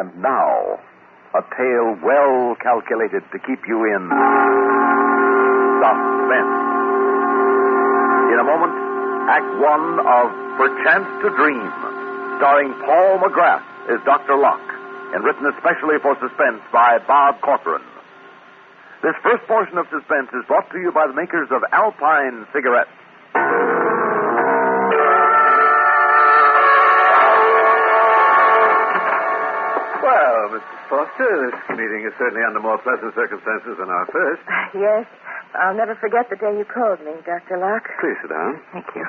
And now, a tale well calculated to keep you in suspense. In a moment, Act One of Perchance to Dream, starring Paul McGrath as Dr. Locke, and written especially for Suspense by Bob Corcoran. This first portion of Suspense is brought to you by the makers of Alpine cigarettes. Well, Mrs. Foster, this meeting is certainly under more pleasant circumstances than our first. Yes. I'll never forget the day you called me, Dr. Locke. Please sit down. Thank you.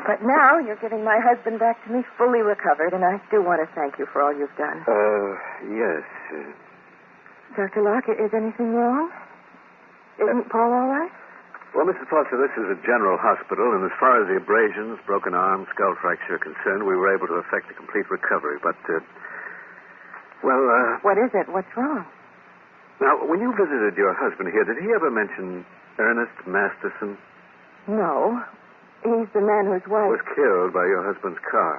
But now you're giving my husband back to me fully recovered, and I do want to thank you for all you've done. Yes. Dr. Locke, is anything wrong? Isn't Paul all right? Well, Mrs. Foster, this is a general hospital, and as far as the abrasions, broken arm, skull fracture are concerned, we were able to effect a complete recovery. But, What is it? What's wrong? Now, when you visited your husband here, did he ever mention Ernest Masterson? No. He's the man whose wife... Was killed by your husband's car.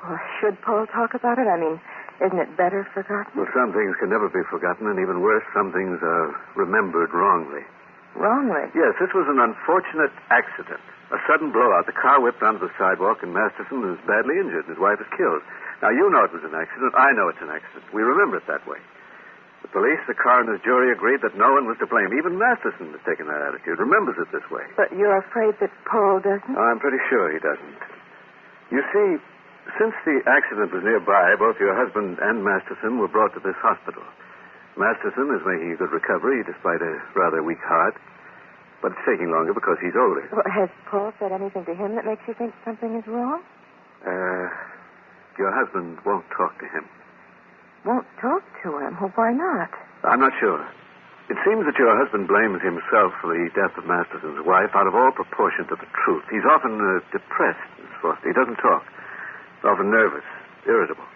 Well, should Paul talk about it? I mean, isn't it better forgotten? Well, some things can never be forgotten, and even worse, some things are remembered wrongly. Wrongly? Yes, this was an unfortunate accident. A sudden blowout. The car whipped onto the sidewalk, and Masterson was badly injured, and his wife was killed. Now, you know it was an accident. I know it's an accident. We remember it that way. The police, the coroner's jury agreed that no one was to blame. Even Masterson has taken that attitude, remembers it this way. But you're afraid that Paul doesn't? Oh, I'm pretty sure he doesn't. You see, since the accident was nearby, both your husband and Masterson were brought to this hospital. Masterson is making a good recovery, despite a rather weak heart. But it's taking longer because he's older. Well, has Paul said anything to him that makes you think something is wrong? Your husband won't talk to him. Won't talk to him? Well, why not? I'm not sure. It seems that your husband blames himself for the death of Masterson's wife out of all proportion to the truth. He's often depressed, Miss Foster. He doesn't talk. He's often nervous, irritable.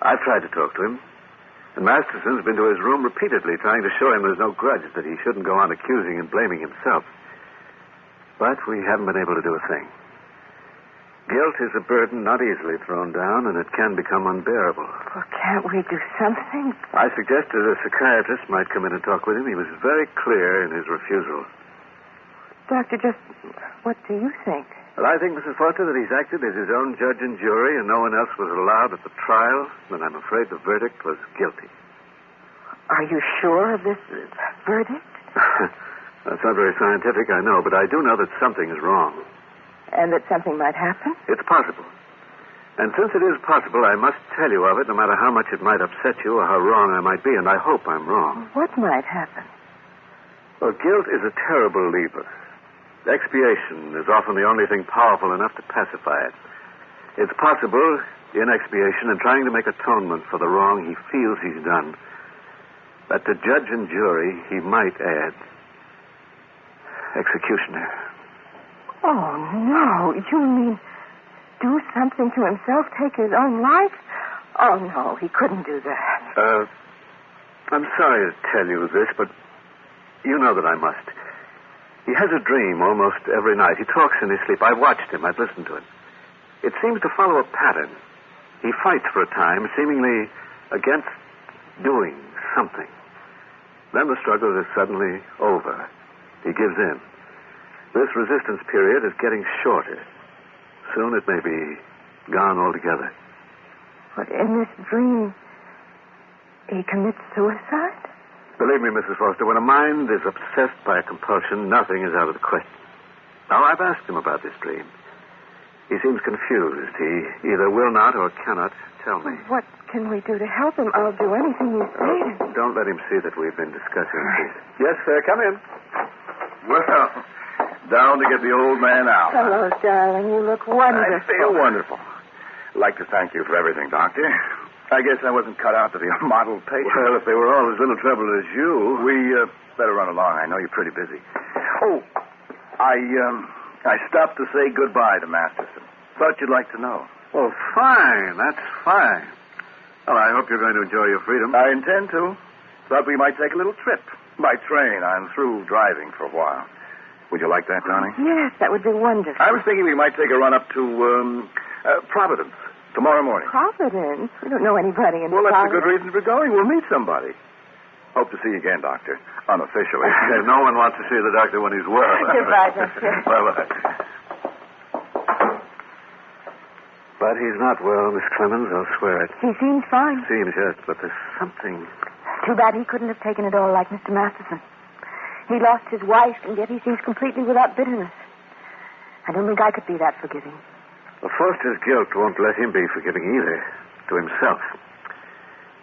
I've tried to talk to him. And Masterson's been to his room repeatedly trying to show him there's no grudge, that he shouldn't go on accusing and blaming himself. But we haven't been able to do a thing. Guilt is a burden not easily thrown down, and it can become unbearable. Well, can't we do something? I suggested a psychiatrist might come in and talk with him. He was very clear in his refusal. Doctor, just what do you think? Well, I think, Mrs. Foster, that he's acted as his own judge and jury, and no one else was allowed at the trial, and I'm afraid the verdict was guilty. Are you sure of this verdict? That's not very scientific, I know, but I do know that something is wrong. And that something might happen? It's possible. And since it is possible, I must tell you of it, no matter how much it might upset you or how wrong I might be, and I hope I'm wrong. What might happen? Well, guilt is a terrible lever. Expiation is often the only thing powerful enough to pacify it. It's possible, in expiation and trying to make atonement for the wrong he feels he's done, that to judge and jury he might add executioner. Oh, no. You mean do something to himself, take his own life? Oh, no, he couldn't do that. I'm sorry to tell you this, but you know that I must. He has a dream almost every night. He talks in his sleep. I've watched him. I've listened to him. It seems to follow a pattern. He fights for a time, seemingly against doing something. Then the struggle is suddenly over. He gives in. This resistance period is getting shorter. Soon it may be gone altogether. But in this dream, he commits suicide? Believe me, Mrs. Foster, when a mind is obsessed by a compulsion, nothing is out of the question. Now, I've asked him about this dream. He seems confused. He either will not or cannot tell me. Well, what can we do to help him? I'll do anything you say. Don't let him see that we've been discussing this. Yes, sir, come in. Well, down to get the old man out. Hello, darling. You look wonderful. I feel wonderful. I'd like to thank you for everything, Doctor. I guess I wasn't cut out to be a model patient. Well, if they were all as little trouble as you... We better run along. I know you're pretty busy. Oh, I stopped to say goodbye to Masterson. Thought you'd like to know. Oh, fine. That's fine. Well, I hope you're going to enjoy your freedom. I intend to. Thought we might take a little trip. By train. I'm through driving for a while. Would you like that, Connie? Yes, that would be wonderful. I was thinking we might take a run up to Providence. Tomorrow morning. Providence? We don't know anybody in Well, that's a Providence. good reason for going. We'll meet somebody. Hope to see you again, Doctor. Unofficially. No one wants to see the doctor when he's well. Goodbye, Doctor. Bye-bye. But he's not well, Miss Clemens. I'll swear it. He seems fine. Seems, yes, but there's something... Too bad he couldn't have taken it all like Mr. Masterson. He lost his wife, and yet he seems completely without bitterness. I don't think I could be that forgiving. Well, Foster's guilt won't let him be forgiving either. To himself.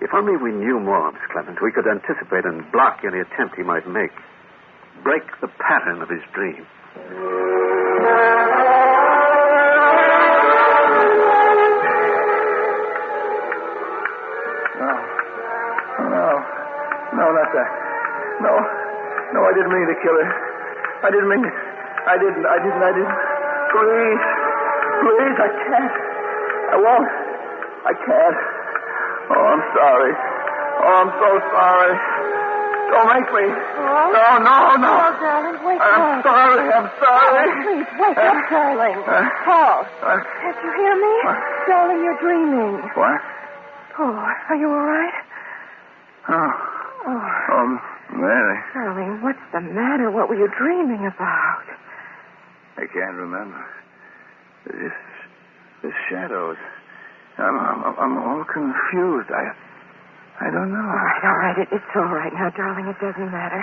If only we knew more, Miss Clemens, we could anticipate and block any attempt he might make. Break the pattern of his dream. No, not that. No, I didn't mean to kill her. I didn't. Please, I can't. I won't. I can't. Oh, I'm sorry. Oh, I'm so sorry. Don't make me. Oh? No. Oh, darling, wake I'm up. sorry. Oh, please, wake up, darling. Paul, can't you hear me? Darling, you're dreaming. What? Oh, are you all right? Mary. Darling, what's the matter? What were you dreaming about? I can't remember. This shadows. I'm all confused. I don't know. All right. It's all right now, darling. It doesn't matter.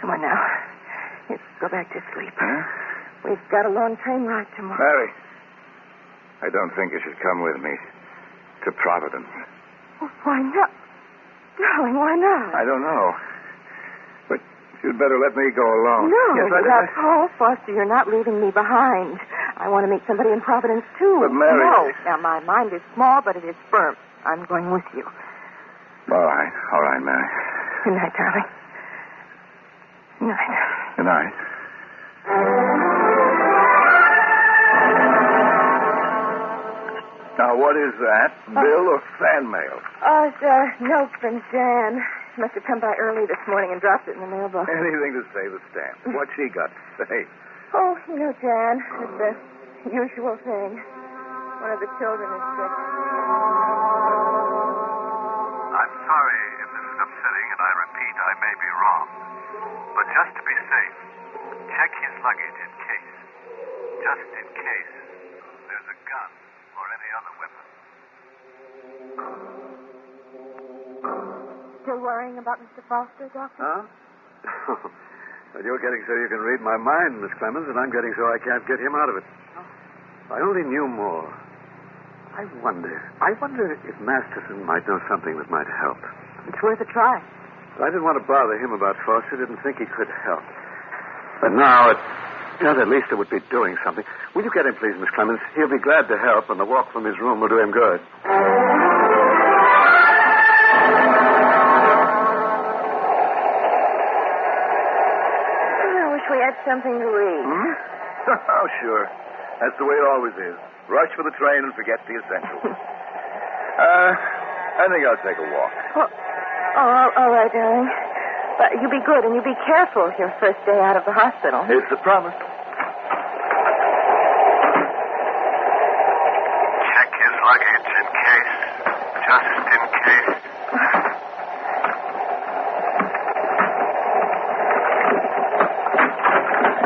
Come on now. Let's go back to sleep. Huh? We've got a long train ride tomorrow. Mary, I don't think you should come with me to Providence. Well, why not? Darling, why not? I don't know. But you'd better let me go alone. No, Yes, without Paul Foster, you're not leaving me behind. I want to meet somebody in Providence, too. But, Mary... No. Now, my mind is small, but it is firm. I'm going with you. All right, Mary. Good night, darling. Good night. Good night. Now, what is that? Bill or fan mail? Oh, it's a note from Jan. Must have come by early this morning and dropped it in the mailbox. Anything to save a stamp. What she got to say? Oh, you know, Jan, it's the usual thing. One of the children is sick. I'm sorry if this is upsetting, and I repeat, I may be wrong. But just to be safe, check his luggage in case. Just in case there's a gun or any other weapon. Still worrying about Mr. Foster, Doctor? Huh? Well, you're getting so you can read my mind, Miss Clemens, and I'm getting so I can't get him out of it. Oh. If I only knew more. I wonder if Masterson might know something that might help. It's worth a try. I didn't want to bother him about Foster. Didn't think he could help. But now, at least it would be doing something. Will you get him, please, Miss Clemens? He'll be glad to help, and the walk from his room will do him good. I wish we had something to read. Oh, sure. That's the way it always is. Rush for the train and forget the essentials. I think I'll take a walk. All right, darling. But you be good and you be careful your first day out of the hospital. It's a promise. Check his luggage in case. Just in case.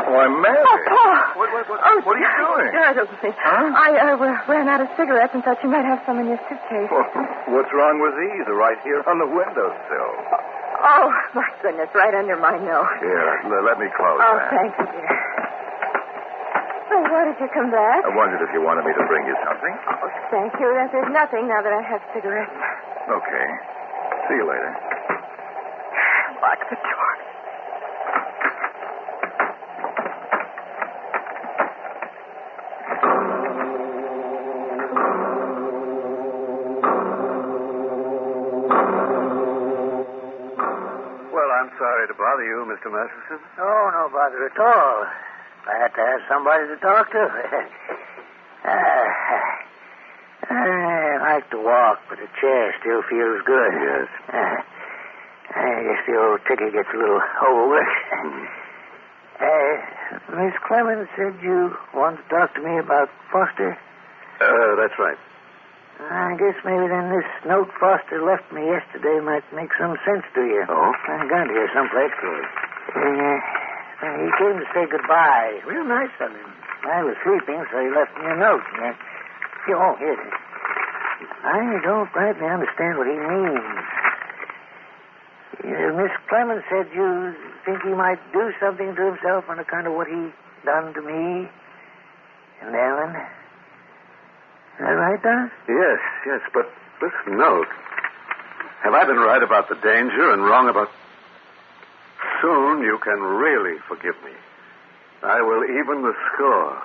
Why, Mary. Oh, Paul. What are you doing? I don't think. Huh? I ran out of cigarettes and thought you might have some in your suitcase. Well, what's wrong with these? They're right here on the windowsill. Oh, my goodness, right under my nose. Here, let me close Oh, that. thank you, dear. Oh, why did you come back? I wondered if you wanted me to bring you something. Oh, thank you. There's nothing now that I have cigarettes. Okay. See you later. Lock the door. Sorry to bother you, Mr. Masterson. Oh, no bother at all. I had to have somebody to talk to. I like to walk, but the chair still feels good. Yes. I guess the old ticket gets a little overworked. Miss Clemens said you wanted to talk to me about Foster? That's right. I guess maybe then this note Foster left me yesterday might make some sense to you. Oh? I got here someplace. He came to say goodbye. Real nice of him. I was sleeping, so he left me a note. Here it is. I don't rightly understand what he means. Miss Clemens said you think he might do something to himself on account of what he done to me and Ellen. Is that right, Doc? Yes, but this note. Have I been right about the danger and wrong about... Soon you can really forgive me. I will even the score.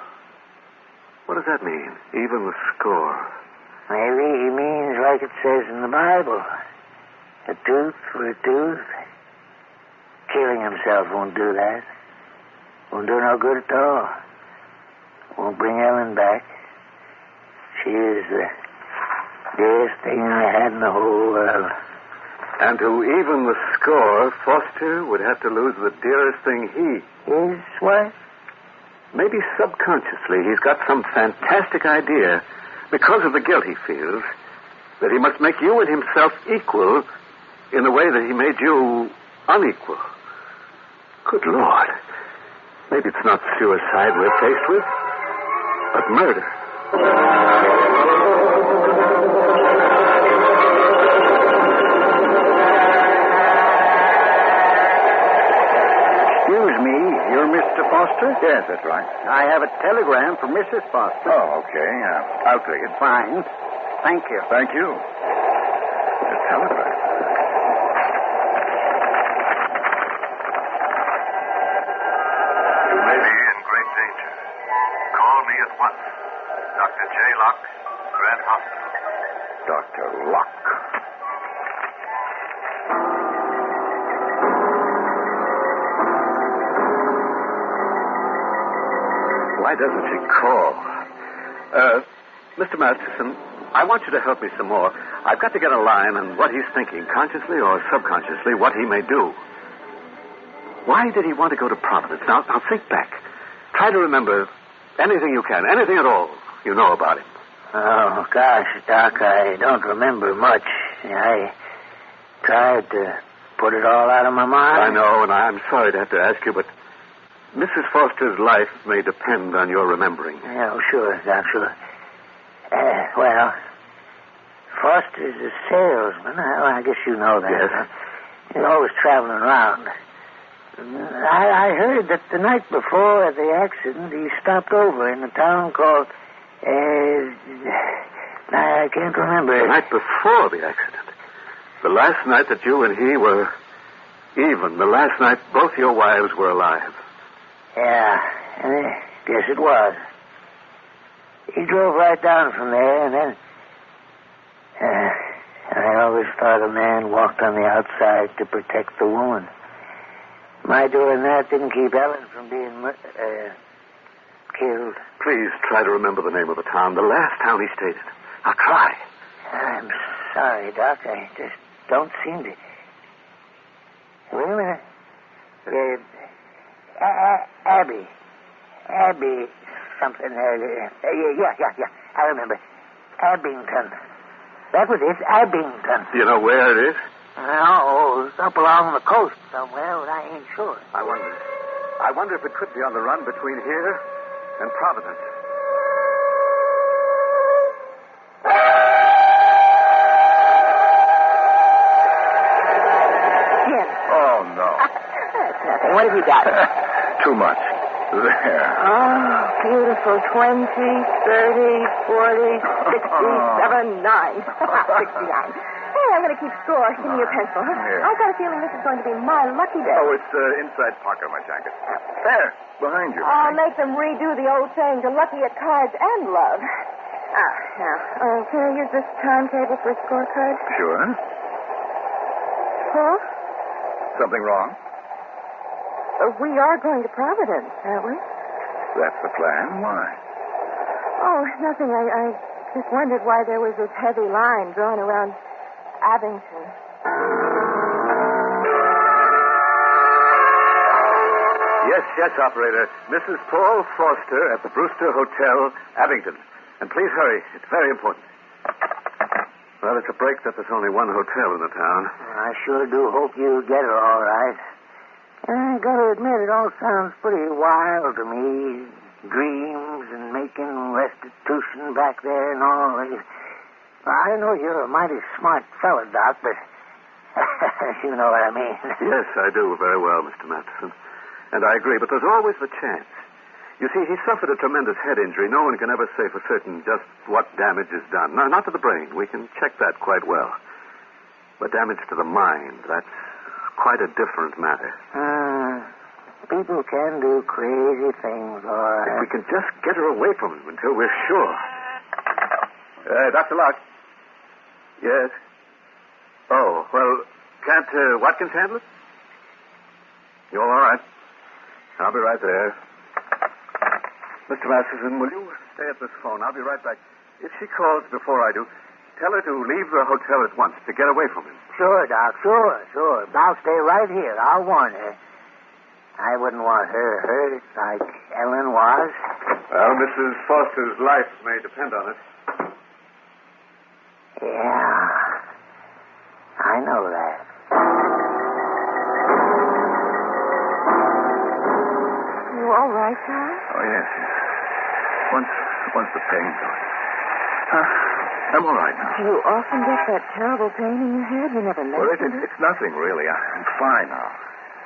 What does that mean, even the score? Maybe he means like it says in the Bible. A tooth for a tooth. Killing himself won't do that. Won't do no good at all. Won't bring Ellen back. She is the dearest thing I had in the whole world. And to even the score, Foster would have to lose the dearest thing His wife? Maybe subconsciously he's got some fantastic idea, because of the guilt he feels, that he must make you and himself equal in the way that he made you unequal. Good Lord. Maybe it's not suicide we're faced with, but murder. Excuse me, you're Mr. Foster? Yes, that's right. I have a telegram from Mrs. Foster. Oh, okay. I'll take it. Fine. Thank you. Thank you. A telegram. You may be in great danger. Call me at once. Dr. J. Locke, Grant Hospital. Dr. Locke. Why doesn't she call? Mr. Masterson, I want you to help me some more. I've got to get a line on what he's thinking, consciously or subconsciously, what he may do. Why did he want to go to Providence? Now think back. Try to remember anything you can, anything at all you know about him. Oh, gosh, Doc, I don't remember much. I tried to put it all out of my mind. I know, and I'm sorry to have to ask you, but Mrs. Foster's life may depend on your remembering. Yeah, sure, Doc, sure. Well, Foster's a salesman. I guess you know that. Yes. Huh? He's always traveling around. I heard that the night before the accident, he stopped over in a town called... I can't remember. The night before the accident. The last night that you and he were even. The last night both your wives were alive. Yeah, I guess it was. He drove right down from there, and then... I always thought a man walked on the outside to protect the woman. My doing that didn't keep Ellen from being killed. Please try to remember the name of the town, the last town he stayed in. Now try. I'm sorry, Doc. I just don't seem to... Wait a minute. Abbey something. Yeah. I remember. Abington. That was it, Abington. Do you know where it is? No, it's up along the coast somewhere, but I ain't sure. I wonder if it could be on the run between here and Providence. Jim. Oh, no. That's nothing. What have you got? Too much. There. Oh, beautiful. 20, 30, 40, 67, 9. 69. Hey, I'm going to keep score. Give me your pencil. Huh? Here. I've got a feeling this is going to be my lucky day. Oh, it's inside pocket of my jacket. There, behind you. I'll make them redo the old saying, you're lucky at cards and love. Now, can I use this timetable for a scorecard? Sure. Huh? Something wrong? We are going to Providence, aren't we? That's the plan. Why? Oh, nothing. I just wondered why there was this heavy line drawn around Abington. Yes, operator. Mrs. Paul Foster at the Brewster Hotel, Abington. And please hurry. It's very important. Well, it's a break that there's only one hotel in the town. I sure do hope you get her all right. I gotta admit, it all sounds pretty wild to me. Dreams and making restitution back there and all. I know you're a mighty smart fella, Doc, but you know what I mean. Yes, I do very well, Mr. Matheson. And I agree, but there's always the chance. You see, he suffered a tremendous head injury. No one can ever say for certain just what damage is done. No, not to the brain. We can check that quite well. But damage to the mind, that's quite a different matter. People can do crazy things, all right. If we can just get her away from him until we're sure. Dr. Locke. Yes? Oh, well, can't Watkins handle it? You're all right. I'll be right there. Mr. Masterson, will you stay at this phone? I'll be right back. If she calls before I do, tell her to leave the hotel at once to get away from him. Sure, Doc. Sure. I'll stay right here. I'll warn her. I wouldn't want her hurt like Ellen was. Well, Mrs. Foster's life may depend on it. Yeah. I know that. You all right, Tom? Oh, yes. Once the pain goes. I'm all right now. Do you often get that terrible pain in your head? You never mentioned it. It's nothing, really. I'm fine now.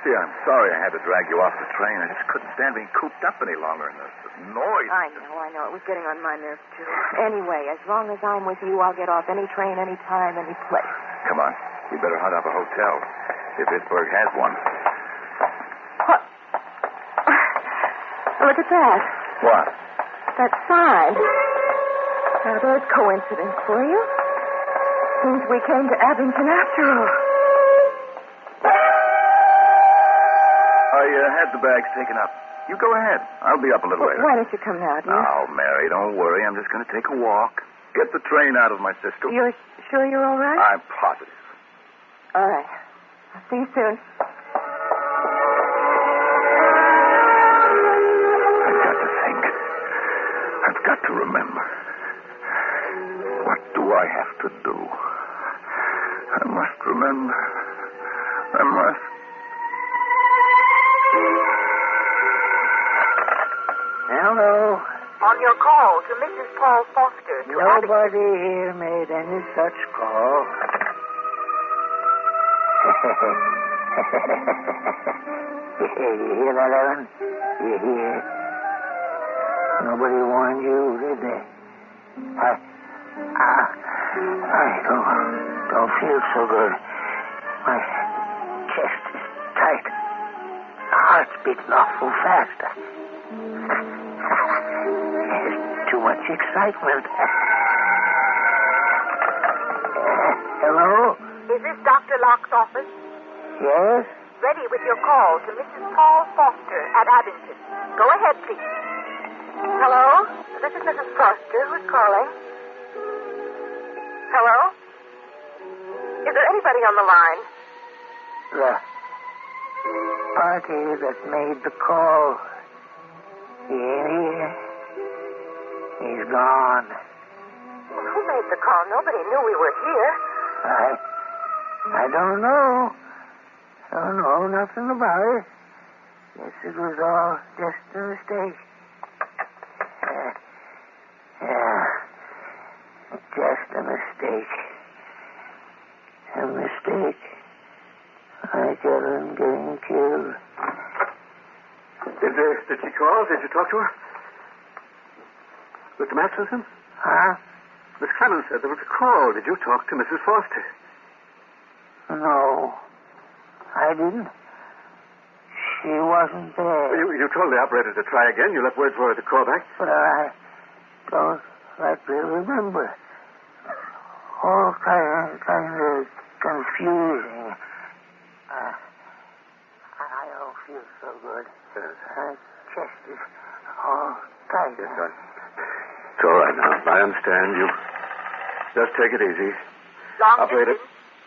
See, I'm sorry I had to drag you off the train. I just couldn't stand being cooped up any longer in the noise. I know. It was getting on my nerves, too. Anyway, as long as I'm with you, I'll get off any train, any time, any place. Come on. We better hunt up a hotel, if Pittsburgh has one. What? Look at that. What? That sign. Now, there's coincidence for you. Seems we came to Abington after all. I had the bags taken up. You go ahead. I'll be up a little later. Why don't you come now, dear? Now, Mary, don't worry. I'm just going to take a walk. Get the train out of my system. You're sure you're all right? I'm positive. All right. I'll see you soon. I've got to think. I've got to remember. What do I have to do? I must remember. I must. Hello. On your call to Mrs. Paul Foster. Nobody here made any such call. You hear that, Ellen? You hear? Nobody warned you, did they? I don't feel so good. My chest is tight. The heart's beating awful fast. There's too much excitement. Hello? Is this Dr. Locke's office? Yes? Ready with your call to Mrs. Paul Foster at Abington. Go ahead, please. Hello? This is Mrs. Foster. Who's calling? Hello? Is there anybody on the line? The party that made the call. He ain't here. He's gone. Well, who made the call? Nobody knew we were here. I don't know. Don't know nothing about it. Guess it was all just a mistake. Yeah. Just a mistake. A mistake. Like Ellen getting killed. Did she call? Did you talk to her? Mr. Masterson? Huh? Miss Clemens said there was a call. Did you talk to Mrs. Foster? No. I didn't. She wasn't there. You told the operator to try again. You left word for her to call back. But I don't rightly remember. All kind of confusing. I don't feel so good. My chest is all tight. Yes, it's all right now. I understand. You just take it easy. Operator,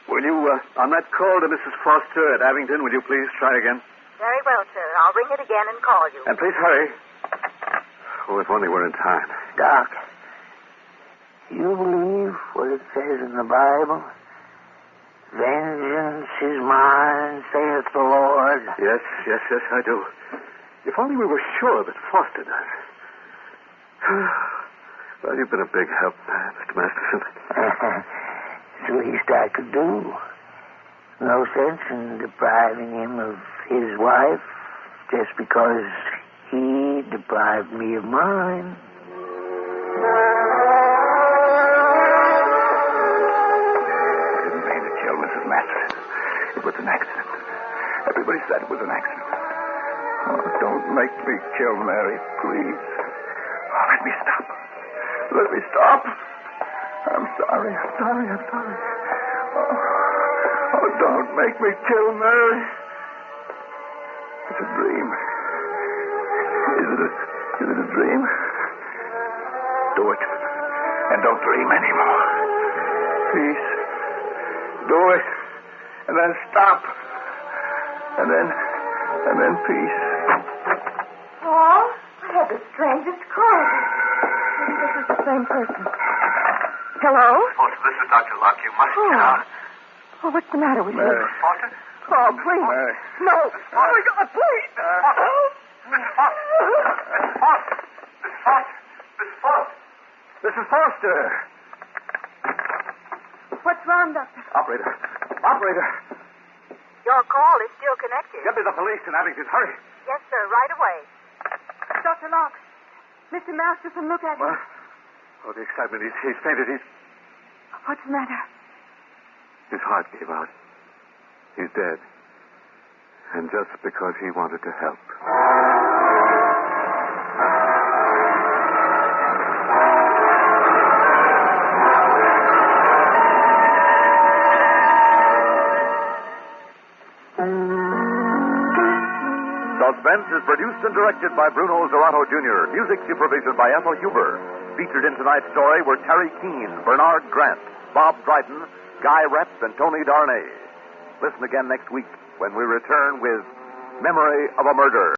will you, on that call to Mrs. Foster at Abington, will you please try again? Very well, sir. I'll ring it again and call you. And please hurry. Oh, if only we're in time. Doc, You believe what it says in the Bible? Vengeance is mine, saith the Lord. Yes, I do. If only we were sure that Foster does. Well, you've been a big help, Mr. Masterson. It's the least I could do. No sense in depriving him of his wife just because he deprived me of mine. I didn't mean to kill Mrs. Masterson. It was an accident. Everybody said it was an accident. Oh, don't make me kill Mary, please. Oh, let me stop. Let me stop. I'm sorry. Oh, don't make me kill Mary. It's a dream. Is it a dream? Do it. And don't dream anymore. Peace. Do it. And then stop. And then peace. Oh, I had the strangest call. Maybe this is the same person. Hello? Foster, this is Dr. Locke. You must get out. Oh, what's the matter with you? Mary. Foster? Oh, please. Mary. No. Oh, my God, please. Mrs. Foster. Mrs. Foster! What's wrong, Doctor? Operator. Your call is still connected. Get me the police in Abington. Hurry. Yes, sir, right away. Dr. Locke, Mr. Masterson, look at him. What? Oh, the excitement. He's fainted. What's the matter? His heart gave out. He's dead. And just because he wanted to help. Suspense is produced and directed by Bruno Zerato Jr. Music supervision by Ethel Huber. Featured in tonight's story were Terry Keane, Bernard Grant, Bob Dryden, Guy Reps, and Tony Darnay. Listen again next week when we return with Memory of a Murder.